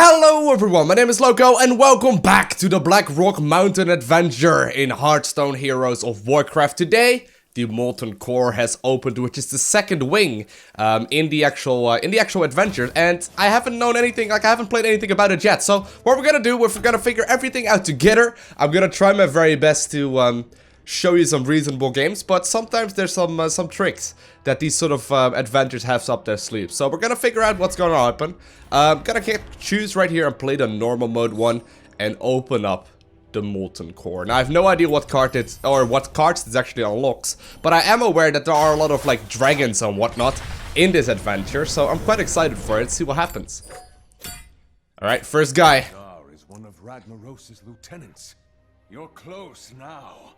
Hello everyone, my name is Lowko and welcome back to the Blackrock Mountain adventure in Hearthstone Heroes of Warcraft. Today, the Molten Core has opened, which is the second wing in the actual adventure, and I haven't known anything, I haven't played anything about it yet. So what we're gonna do, we're gonna figure everything out together. I'm gonna try my very best to show you some reasonable games, but sometimes there's some tricks that these sort of adventures have up their sleeves. So we're gonna figure out what's gonna happen. Gonna choose right here and play the normal mode one and open up the Molten Core. Now I have no idea what card it's or what cards it actually unlocks, but I am aware that there are a lot of like dragons and whatnot in this adventure, so I'm quite excited for it. See what happens. All right, first guy. Garr is one of Ragnaros' lieutenants. You're close now.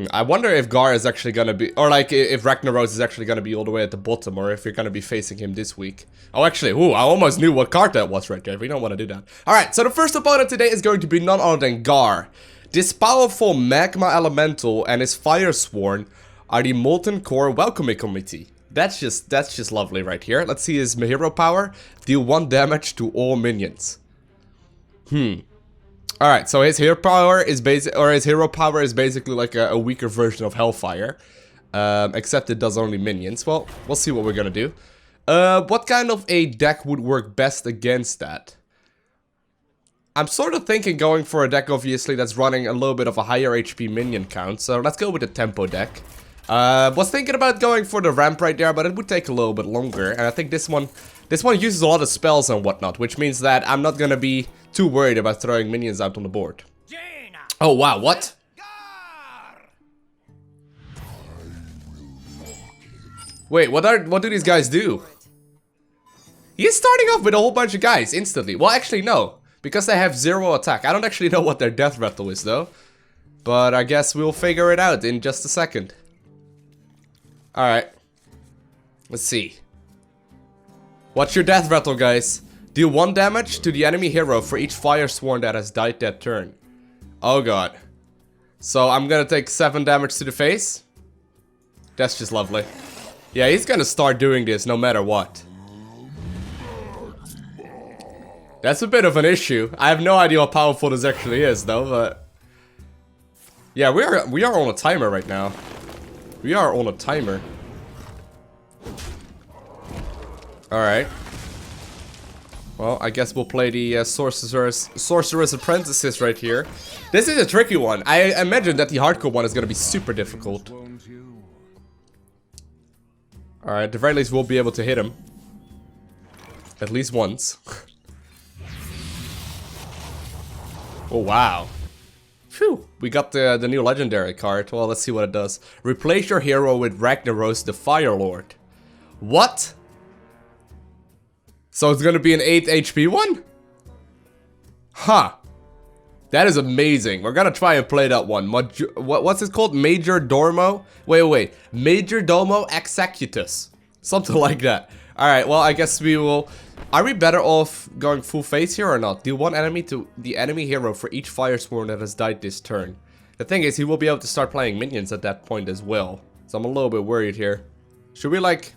I wonder if Garr is actually gonna be, or like if Ragnaros is actually gonna be all the way at the bottom, or if you're gonna be facing him this week. Oh, actually, I almost knew what card that was right there. We don't want to do that. Alright, so the first opponent today is going to be none other than Garr. This powerful magma elemental and his fire sworn are the Molten Core welcoming committee. That's just lovely right here. Let's see his hero power. Deal 1 damage to all minions. Alright, so his hero power is basically like a weaker version of Hellfire. Except it does only minions. Well, we'll see what we're gonna do. What kind of a deck would work best against that? I'm sort of thinking going for a deck, obviously, that's running a little bit of a higher HP minion count. So let's go with the tempo deck. Was thinking about going for the ramp right there, but it would take a little bit longer. And I think this one uses a lot of spells and whatnot, which means that I'm not gonna be too worried about throwing minions out on the board. Oh wow, what? Wait, what do these guys do? He's starting off with a whole bunch of guys instantly. Well, actually no, because they have 0 attack. I don't actually know what their death rattle is though, but I guess we'll figure it out in just a second. Alright, let's see. What's your death rattle, guys? Deal 1 damage to the enemy hero for each fire sworn that has died that turn. Oh god. So I'm gonna take 7 damage to the face. That's just lovely. Yeah, he's gonna start doing this no matter what. That's a bit of an issue. I have no idea how powerful this actually is though, but... Yeah, we are on a timer right now. We are on a timer. Alright. Well, I guess we'll play the Sorcerer's Apprentices right here. This is a tricky one. I imagine that the hardcore one is going to be super difficult. Alright, at the very least we'll be able to hit him. At least once. Oh, wow. Phew, we got the new legendary card. Well, let's see what it does. Replace your hero with Ragnaros the Firelord. What? So it's gonna be an 8 HP one? Huh. That is amazing. We're gonna try and play that one. What's it called? Majordomo? Wait. Majordomo Executus. Something like that. Alright, well, I guess we will... Are we better off going full face here or not? Deal 1 enemy to the enemy hero for each fire sworn that has died this turn. The thing is, he will be able to start playing minions at that point as well. So I'm a little bit worried here. Should we, like...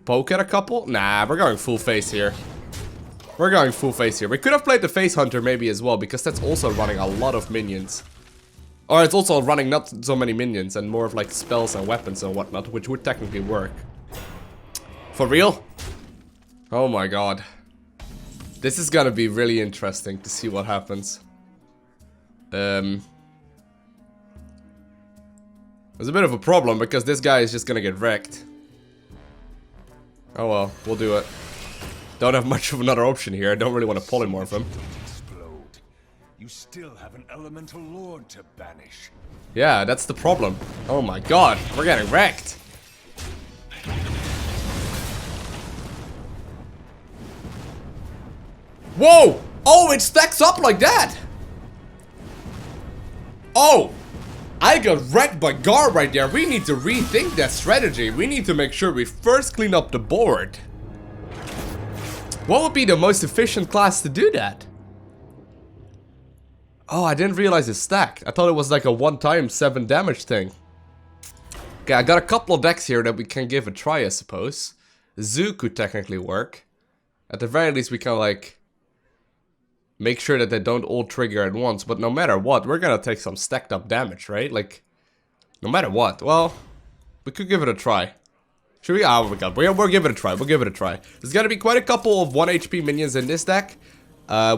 poke at a couple? Nah, we're going full face here. We're going full face here. We could have played the face hunter maybe as well, because that's also running a lot of minions. Or it's also running not so many minions and more of like spells and weapons and whatnot, which would technically work. For real? Oh my god. This is gonna be really interesting to see what happens. There's a bit of a problem because this guy is just gonna get wrecked. Oh well, we'll do it. Don't have much of another option here. I don't really want to polymorph him. Explode. You still have an elemental lord to banish. Yeah, that's the problem. Oh my god, we're getting wrecked. Whoa! Oh, it stacks up like that! Oh! I got wrecked by Garr right there. We need to rethink that strategy. We need to make sure we first clean up the board. What would be the most efficient class to do that? Oh, I didn't realize it stacked. I thought it was like a one-time 7 damage thing. Okay, I got a couple of decks here that we can give a try, I suppose. Zoo could technically work. At the very least, we can, like, make sure that they don't all trigger at once. But no matter what, we're gonna take some stacked up damage, right? Like, no matter what. Well, we could give it a try. Should we? Oh my god, we'll give it a try. We'll give it a try. There's gonna be quite a couple of 1 HP minions in this deck.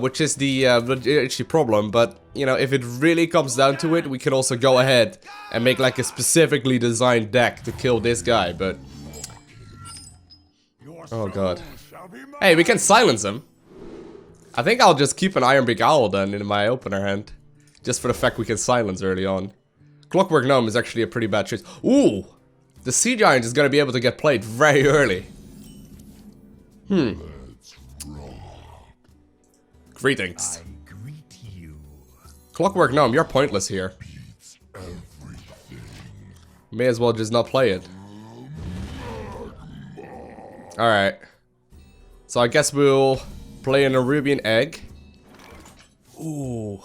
Which is the problem, but, you know, if it really comes down to it, we can also go ahead and make, like, a specifically designed deck to kill this guy, but... Oh god. Hey, we can silence him. I think I'll just keep an Iron Big Owl then in my opener hand. Just for the fact we can silence early on. Clockwork Gnome is actually a pretty bad choice. Ooh! The Sea Giant is gonna be able to get played very early. Greetings. I greet you. Clockwork Gnome, you're pointless here. May as well just not play it. Alright. So I guess we'll play an Arabian Egg. Ooh.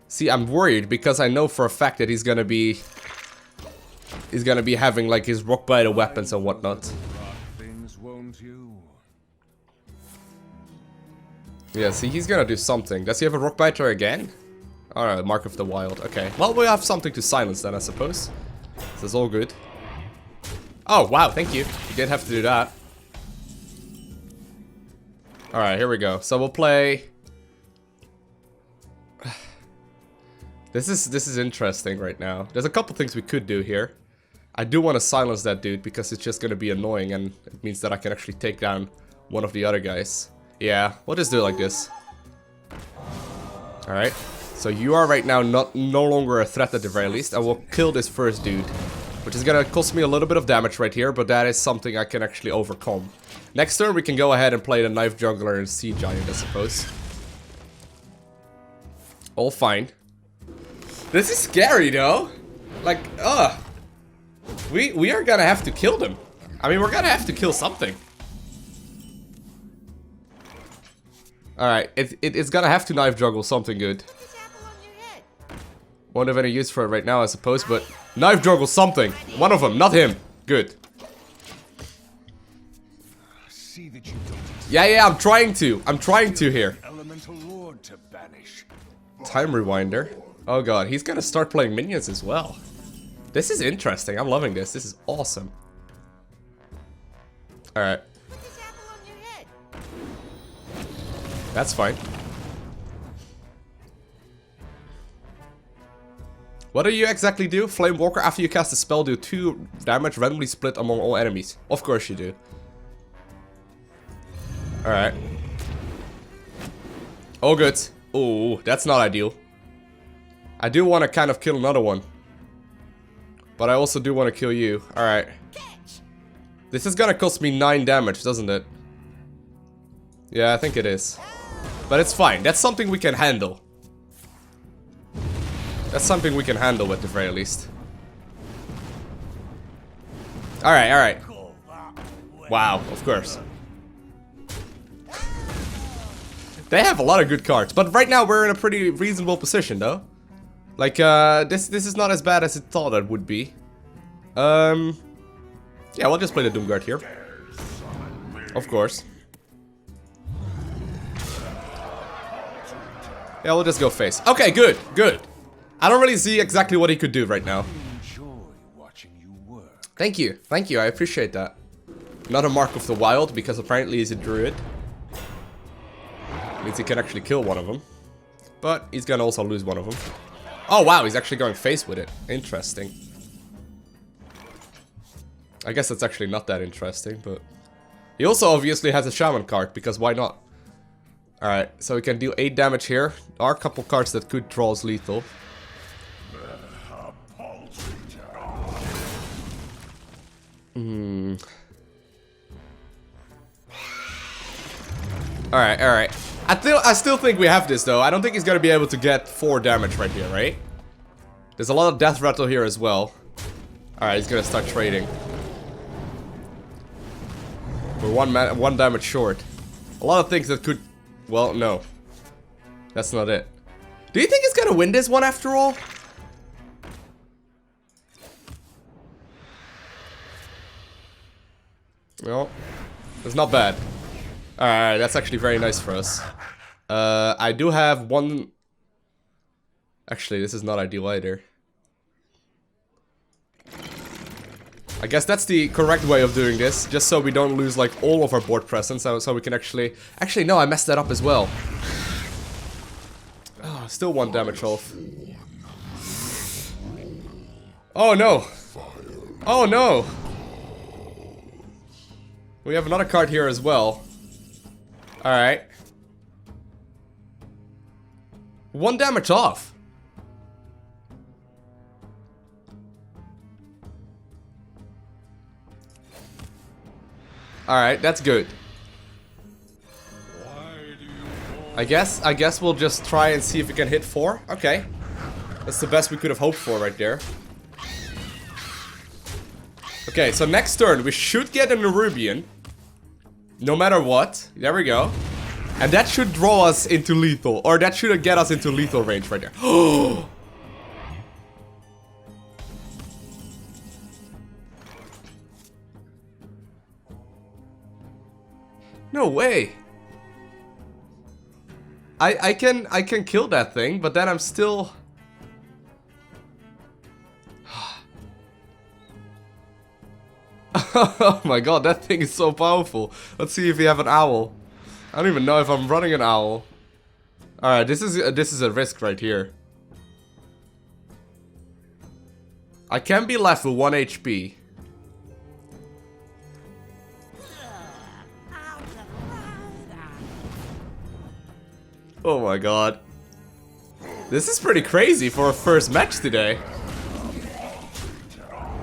See, I'm worried because I know for a fact that he's gonna be having like his rock biter weapons and whatnot. Yeah, see, he's gonna do something. Does he have a rock biter again? Alright, Mark of the Wild. Okay. Well, we have something to silence then, I suppose. This is all good. Oh, wow, thank you. You did have to do that. Alright, here we go. So we'll play... This is interesting right now. There's a couple things we could do here. I do want to silence that dude because it's just going to be annoying and it means that I can actually take down one of the other guys. Yeah, we'll just do it like this. Alright. So you are right now no longer a threat at the very least. I will kill this first dude. Which is going to cost me a little bit of damage right here, but that is something I can actually overcome. Next turn we can go ahead and play the Knife Juggler and Sea Giant, I suppose. All fine. This is scary though. Like, we are gonna have to kill them. I mean, we're gonna have to kill something. Alright, it's gonna have to knife juggle something good. Won't have any use for it right now, I suppose, but knife juggle something. One of them, not him. Good. Yeah, I'm trying to. I'm trying to here. Time Rewinder. Oh god, he's gonna start playing minions as well. This is interesting. I'm loving this. This is awesome. Alright. That's fine. What do you exactly do? Flame Walker, after you cast a spell, do 2 damage randomly split among all enemies. Of course you do. Alright. Oh good. Oh, that's not ideal. I do want to kind of kill another one. But I also do want to kill you. Alright. This is gonna cost me 9 damage, doesn't it? Yeah, I think it is. But it's fine. That's something we can handle. That's something we can handle at the very least. Alright, alright. Wow, of course. They have a lot of good cards. But right now we're in a pretty reasonable position, though. Like, this is not as bad as it thought it would be. Yeah, we'll just play the Doomguard here. Of course. Yeah, we'll just go face. Okay, good, good. I don't really see exactly what he could do right now. Thank you, I appreciate that. Another Mark of the Wild, because apparently he's a druid. Means he can actually kill one of them. But he's gonna also lose one of them. Oh wow, he's actually going face with it. Interesting. I guess that's actually not that interesting, but... He also obviously has a Shaman card, because why not? Alright, so we can deal 8 damage here. There are a couple cards that could draw us lethal. Alright, alright. I still think we have this though. I don't think he's gonna be able to get 4 damage right here, right? There's a lot of death rattle here as well. Alright, he's gonna start trading. We're 1 damage short. A lot of things that could... Well, no. That's not it. Do you think he's gonna win this one after all? Well, it's not bad. Alright, that's actually very nice for us. I do have one... Actually, this is not ideal either. I guess that's the correct way of doing this, just so we don't lose like all of our board presence, so we can actually... Actually, no, I messed that up as well. Oh, still 1 damage off. Oh no! Oh no! We have another card here as well. Alright. 1 damage off. Alright, that's good. I guess we'll just try and see if we can hit 4. Okay. That's the best we could have hoped for right there. Okay, so next turn we should get a Nerubian. No matter what. There we go. And that should draw us into lethal. Or that should get us into lethal range right there. No way. I can kill that thing, but then I'm still... Oh my god, that thing is so powerful. Let's see if we have an owl. I don't even know if I'm running an owl. Alright, this is a risk right here. I can be left with 1 HP. Oh my god. This is pretty crazy for a first match today.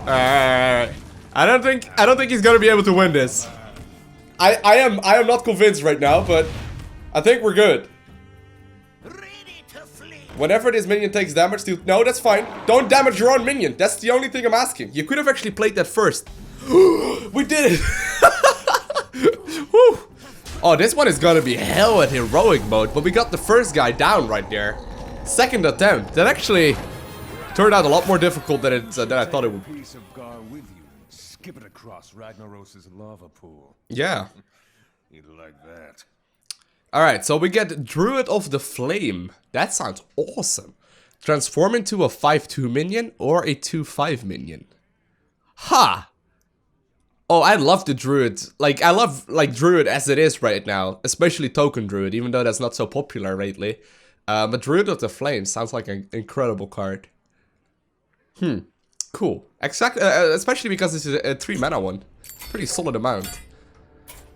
Alright. I don't think he's gonna be able to win this. I am not convinced right now, but I think we're good. Whenever this minion takes damage, no, that's fine. Don't damage your own minion. That's the only thing I'm asking. You could have actually played that first. We did it. Woo. Oh, this one is gonna be hell at heroic mode, but we got the first guy down right there. Second attempt. That actually turned out a lot more difficult than I thought it would. Piece of Garr with you. Skip it across Ragnaros' lava pool. Yeah. You'd like that. Alright, so we get Druid of the Flame. That sounds awesome. Transform into a 5/2 minion or a 2/5 minion. Ha! Oh, I love the Druid. Like, I love, like, Druid as it is right now. Especially Token Druid, even though that's not so popular lately. But Druid of the Flame sounds like an incredible card. Cool. Especially because this is a 3 mana one. Pretty solid amount.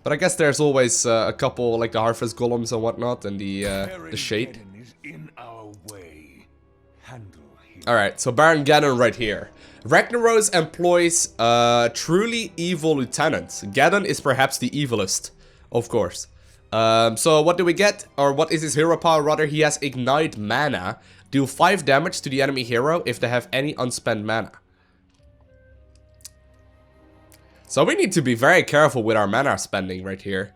But I guess there's always a couple, like the Harvest Golems and whatnot, and the Shade. Alright, so Barron Geddon right here. Ragnaros employs truly evil lieutenants. Geddon is perhaps the evilest, of course. So what do we get? Or what is his hero power rather? He has Ignite Mana. Deal 5 damage to the enemy hero if they have any unspent mana. So we need to be very careful with our mana spending right here.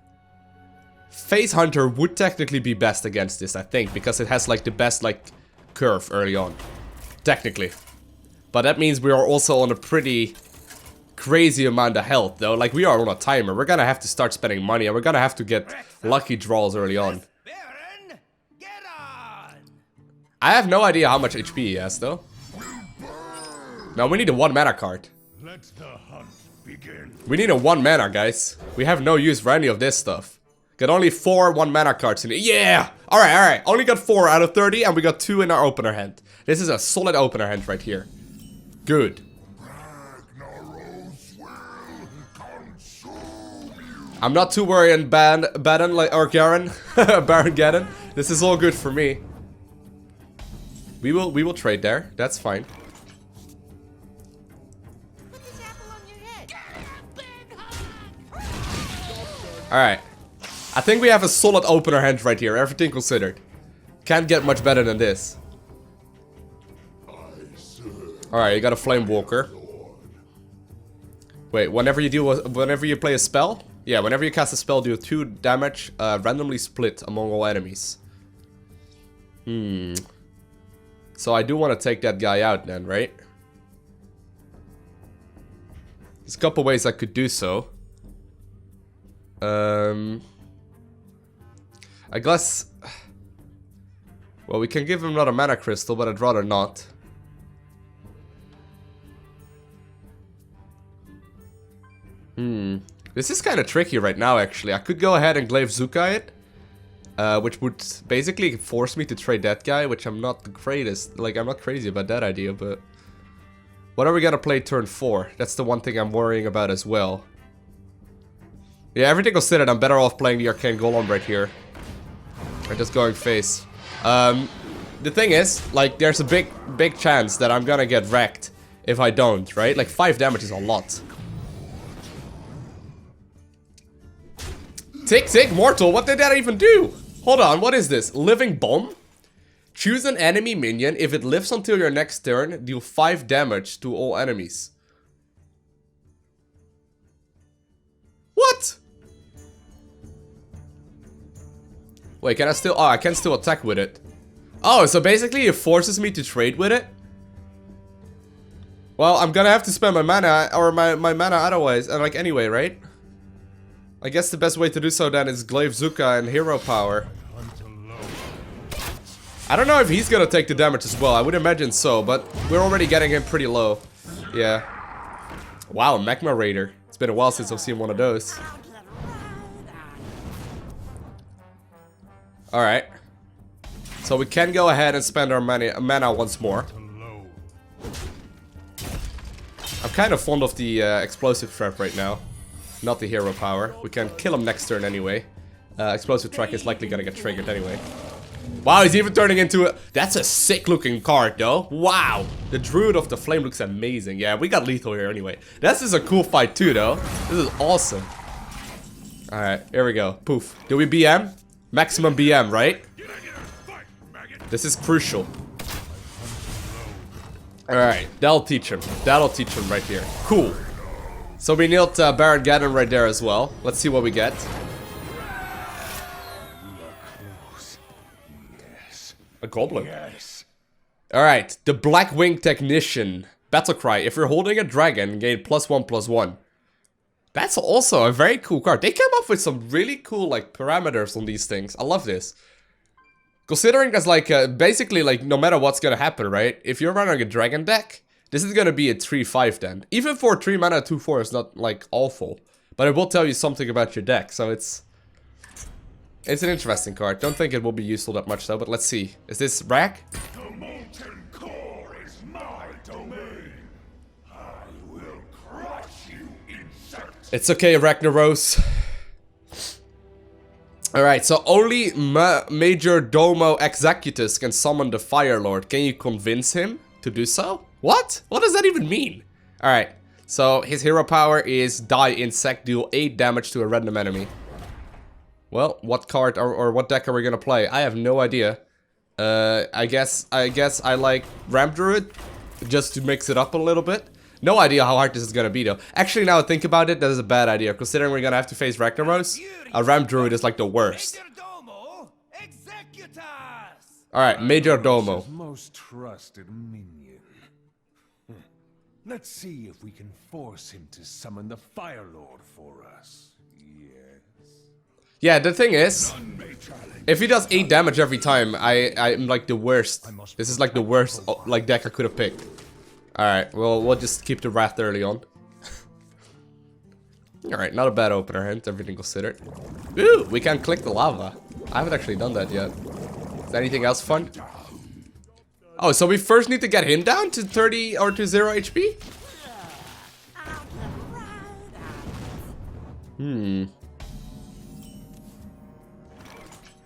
Phase Hunter would technically be best against this, I think, because it has like the best like curve early on. Technically. But that means we are also on a pretty crazy amount of health though. Like we are on a timer. We're gonna have to start spending money and we're gonna have to get lucky draws early on. Barron Geddon. I have no idea how much HP he has though. Now we need a 1 mana card. Let the hunt begin. We need a 1 mana, guys. We have no use for any of this stuff. Got only 4 1 mana cards in it. Yeah! Alright, alright. Only got 4 out of 30 and we got 2 in our opener hand. This is a solid opener hand right here. Good. I'm not too worried, Baron or Garren. Barron Geddon. This is all good for me. We will trade there. That's fine. Alright. I think we have a solid opener hand right here, everything considered. Can't get much better than this. Alright, you got a Flame Walker. Wait, whenever you play a spell? Yeah, whenever you cast a spell, do 2 damage, randomly split among all enemies. So I do want to take that guy out then, right? There's a couple ways I could do so. I guess... Well, we can give him another mana crystal, but I'd rather not. This is kind of tricky right now, actually. I could go ahead and Glaive Zuka it. Which would basically force me to trade that guy, which I'm not the greatest. Like, I'm not crazy about that idea, but... What are we gonna play turn 4? That's the one thing I'm worrying about as well. Yeah, everything considered, I'm better off playing the Arcane Golem right here. Or just going face. The thing is, like, there's a big chance that I'm gonna get wrecked if I don't, right? Like, 5 damage is a lot. Tick, mortal, what did that even do? Hold on, what is this? Living Bomb? Choose an enemy minion. If it lives until your next turn, deal 5 damage to all enemies. What? Wait, can I still... Oh, I can still attack with it. Oh, so basically it forces me to trade with it? Well, I'm gonna have to spend my mana, or my mana otherwise, and like anyway, right? I guess the best way to do so then is Glaive Zuka and Hero Power. I don't know if he's gonna take the damage as well, I would imagine so, but we're already getting him pretty low. Yeah. Wow, Magma Raider. It's been a while since I've seen one of those. Alright. So we can go ahead and spend our mana once more. I'm kind of fond of the explosive trap right now. Not the hero power. We can kill him next turn anyway. Explosive track is likely gonna get triggered anyway. Wow, he's even turning into a... That's a sick looking card though. Wow. The Druid of the Flame looks amazing. Yeah, we got lethal here anyway. This is a cool fight too though. This is awesome. Alright, here we go. Poof. Do we BM? Maximum BM, right? This is crucial. Alright, that'll teach him. That'll teach him right here. Cool. So we nailed Barron Geddon right there as well. Let's see what we get. A Goblin. Yes. Alright, the Blackwing Technician. Battlecry. If you're holding a dragon, gain +1/+1. That's also a very cool card. They came up with some really cool like parameters on these things. I love this. Considering that's like basically like no matter what's gonna happen, right? If you're running a dragon deck, this is gonna be a 3/5 then. Even for 3 mana 2/4 is not like awful. But it will tell you something about your deck, so it's an interesting card. Don't think it will be useful that much though, but let's see. Is this Rag? The Molten Core is my domain. I will crush you, insect. It's okay, Ragnaros. Alright, so only Majordomo Executus can summon the Firelord. Can you convince him to do so? What? What does that even mean? Alright, so his hero power is die insect, deal 8 damage to a random enemy. Well, what card or what deck are we gonna play? I have no idea. I guess I like Ramp Druid, just to mix it up a little bit. No idea how hard this is gonna be though. Actually, now I think about it, that is a bad idea. Considering we're gonna have to face Ragnaros, a Ramp Druid is like the worst. Majordomo Executus. Alright, Majordomo. Most trusted minion. Let's see if we can force him to summon the Firelord for us. Yes. Yeah, the thing is, if he does 8 damage every time, I'm like the worst. This is like the worst like deck I could have picked. Alright, well, we'll just keep the Wrath early on. Alright, not a bad opener hint, everything considered. Ooh, we can click the lava. I haven't actually done that yet. Is there anything else fun? Oh, so we first need to get him down to 30 or to 0 HP?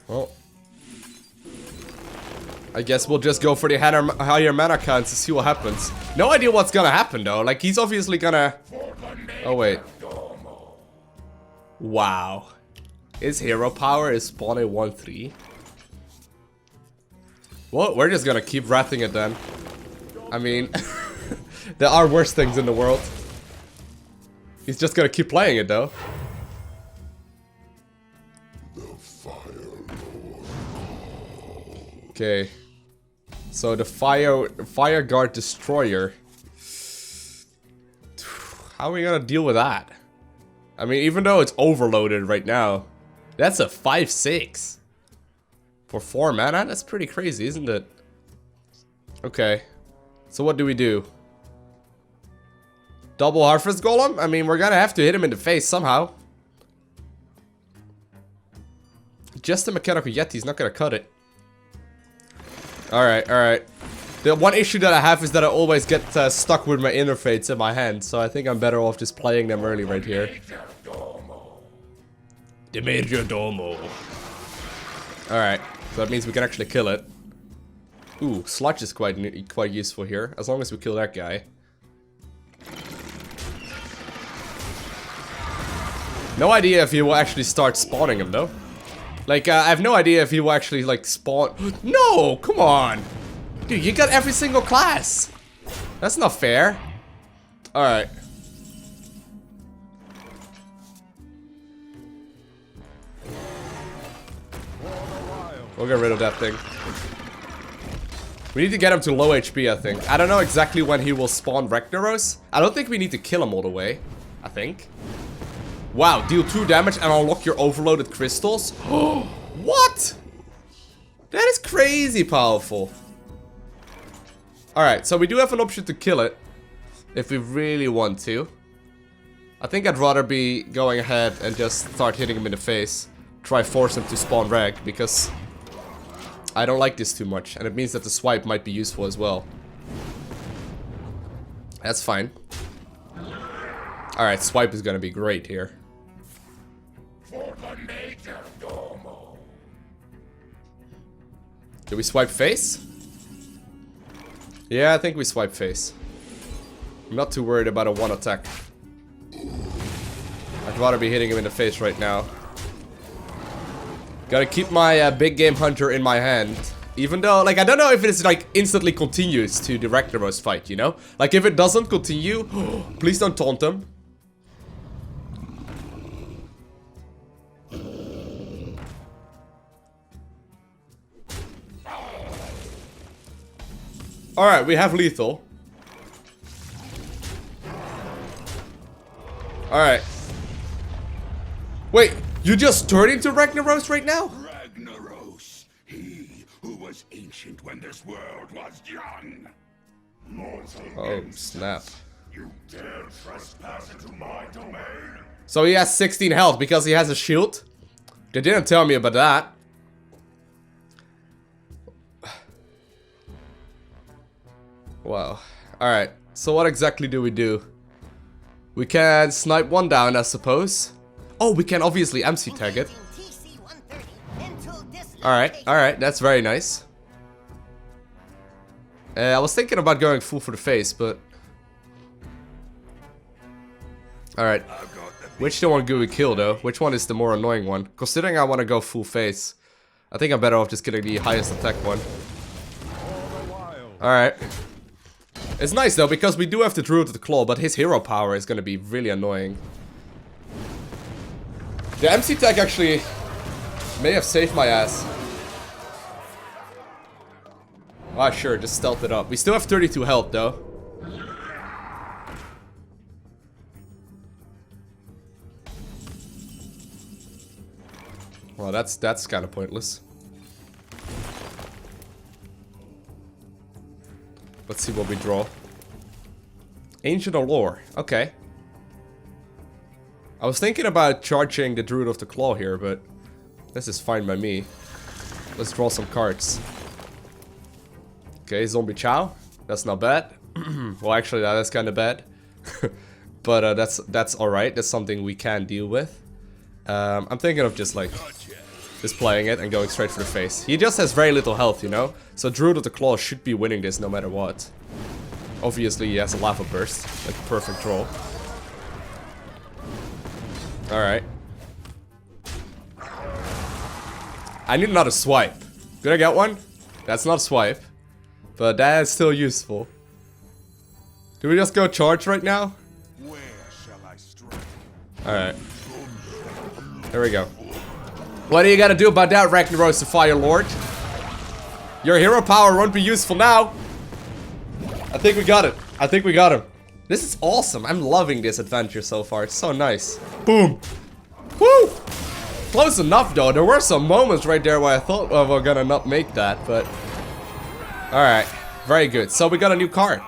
Well, I guess we'll just go for the higher mana counts to see what happens. No idea what's gonna happen though. Like he's obviously gonna... Oh wait. Wow. His hero power is spawn a 1/3. Well, we're just gonna keep wrathing it then. I mean, there are worse things in the world. He's just gonna keep playing it though. Okay. So the Fire Guard Destroyer. How are we gonna deal with that? I mean, even though it's overloaded right now, that's a 5/6 for 4 mana. That's pretty crazy, isn't it? Okay, so what do we do? Double Harvest Golem? I mean, we're gonna have to hit him in the face somehow. Just a Mechanical Yeti is not gonna cut it. Alright, alright. The one issue that I have is that I always get stuck with my interface in my hand, so I think I'm better off just playing them early right here. The Majordomo. Alright, so that means we can actually kill it. Ooh, Sludge is quite useful here, as long as we kill that guy. No idea if he will actually start spawning him though. Like, I have no idea if he will actually, like, spawn. No! Come on! Dude, you got every single class! That's not fair. Alright. We'll get rid of that thing. We need to get him to low HP, I think. I don't know exactly when he will spawn Ragnaros. I don't think we need to kill him all the way. I think. Wow, deal 2 damage and unlock your overloaded crystals? What? That is crazy powerful. Alright, so we do have an option to kill it. If we really want to. I think I'd rather be going ahead and just start hitting him in the face. Try force him to spawn Rag, because I don't like this too much. And it means that the swipe might be useful as well. That's fine. Alright, swipe is gonna be great here. For the Majordomo. Do we swipe face? Yeah, I think we swipe face. I'm not too worried about a 1 attack. I'd rather be hitting him in the face right now. Gotta keep my big game hunter in my hand. Even though, like, I don't know if it's like instantly continues to the Ragnaros fight, you know? Like, if it doesn't continue, please don't taunt him. Alright, we have lethal. Alright. Wait, you just turned into Ragnaros right now? Ragnaros, he who was ancient when this world was young. Mortal Oh, snap. You dare trespass into my domain? So he has 16 health because he has a shield? They didn't tell me about that. Wow. Alright, so what exactly do we do? We can snipe one down, I suppose. Oh, we can obviously MC tag it. Alright, that's very nice. I was thinking about going full for the face, but... Alright. Which one do we kill, though? Which one is the more annoying one? Considering I want to go full face, I think I'm better off just getting the highest attack one. Alright. It's nice though, because we do have the Druid of the Claw, but his hero power is gonna be really annoying. The MC tag actually may have saved my ass. Ah, sure, just stealth it up. We still have 32 health though. Well, that's kind of pointless. Let's see what we draw. Ancient Allure. Okay. I was thinking about charging the Druid of the Claw here, but this is fine by me. Let's draw some cards. Okay, Zombie Chow. That's not bad. Well, actually, that's kind of bad. But that's alright. That's something we can deal with. I'm thinking of just like... just playing it and going straight for the face. He just has very little health, you know? So Druid of the Claw should be winning this no matter what. Obviously, he has a Lava Burst. Like, perfect draw. Alright. I need another swipe. Did I get one? That's not a swipe. But that is still useful. Do we just go charge right now? Where shall I strike? Alright. There we go. What do you gotta do about that, Ragnaros the Firelord? Your hero power won't be useful now. I think we got it. I think we got him. This is awesome. I'm loving this adventure so far. It's so nice. Boom. Woo! Close enough, though. There were some moments right there where I thought we were gonna not make that, but... Alright. Very good. So we got a new card.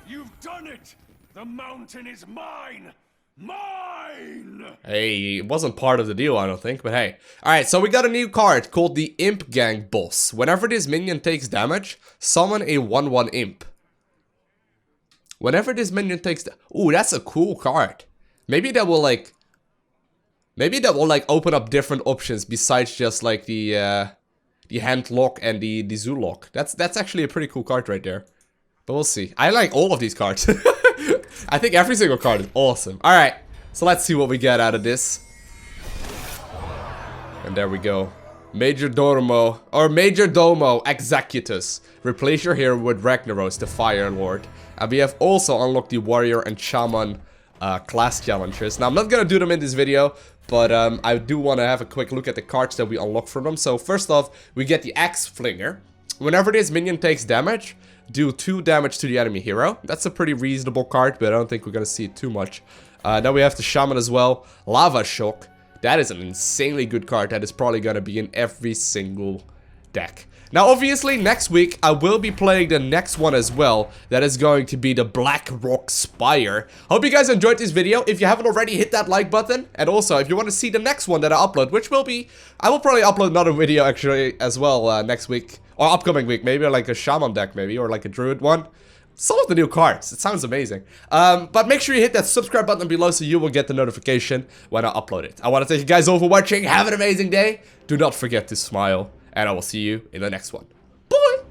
You've done it! The mountain is mine! Mine! Hey, it wasn't part of the deal, I don't think, but hey. Alright, so we got a new card called the Imp Gang Boss. Whenever this minion takes damage, summon a 1/1 Imp. Whenever this minion takes... Ooh, that's a cool card. Maybe that will, like... Maybe that will, like, open up different options besides just, like, the hand lock and the zoo lock. That's actually a pretty cool card right there. But we'll see. I like all of these cards. I think every single card is awesome. Alright, so let's see what we get out of this. And there we go. Majordomo Executus. Replace your hero with Ragnaros the Firelord. And we have also unlocked the Warrior and Shaman class challenges. Now, I'm not gonna do them in this video, but I do want to have a quick look at the cards that we unlock from them. So first off, we get the Axe Flinger. Whenever this minion takes damage, do 2 damage to the enemy hero. That's a pretty reasonable card, but I don't think we're gonna see it too much. Then we have the Shaman as well. Lava Shock. That is an insanely good card that is probably gonna be in every single deck. Now, obviously, next week, I will be playing the next one as well. That is going to be the Blackrock Spire. Hope you guys enjoyed this video. If you haven't already, hit that like button. And also, if you want to see the next one that I upload, which will be... I will probably upload another video, actually, as well, next week. Or upcoming week. Maybe like a Shaman deck, maybe. Or like a Druid one. Some of the new cards. It sounds amazing. But make sure you hit that subscribe button below so you will get the notification when I upload it. I want to thank you guys all for watching. Have an amazing day. Do not forget to smile. And I will see you in the next one. Bye!